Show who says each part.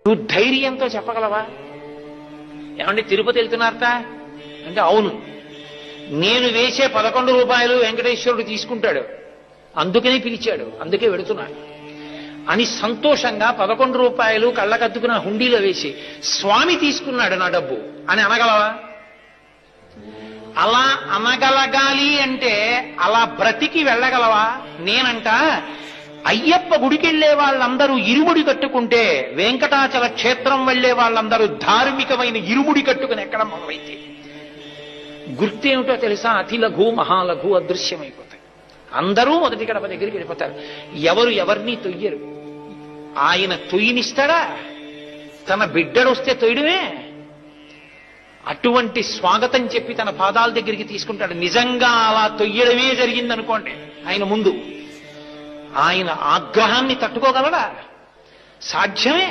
Speaker 1: నువ్వు ధైర్యంతో చెప్పగలవా? ఏమంటే తిరుపతి వెళ్తున్నారట అంటే అవును, నేను వేసే 11 రూపాయలు వెంకటేశ్వరుడు తీసుకుంటాడు, అందుకనే పిలిచాడు, అందుకే వెడుతున్నాడు అని సంతోషంగా 11 రూపాయలు కళ్ళకద్దుకున్న హుండీలో వేసి స్వామి తీసుకున్నాడు నా డబ్బు అని అనగలవా? అలా అనగలగాలి అంటే అలా బ్రతికి వెళ్ళగలవా? నేనంట అయ్యప్ప గుడికెళ్లే వాళ్ళందరూ ఇరుముడి కట్టుకుంటే వెంకటాచల క్షేత్రం వెళ్లే వాళ్ళందరూ ధార్మికమైన ఇరుముడి కట్టుకుని ఎక్కడం మొదలైతే గుర్తేమిటో తెలుసా? అతి లఘు మహాలఘు అదృశ్యమైపోతాయి. అందరూ మొదటి గడప దగ్గరికి వెళ్ళిపోతారు. ఎవరు ఎవరిని తొయ్యరు. ఆయన తొయ్యినిస్తాడా? తన బిడ్డడొస్తే తొయ్యడమే. అటువంటి స్వాగతం చెప్పి తన పాదాల దగ్గరికి తీసుకుంటాడు. నిజంగా అలా తొయ్యడమే జరిగిందనుకోండి ఆయన ముందు, ఆయన ఆగ్రహాన్ని తట్టుకోగలడా? సాధ్యమే.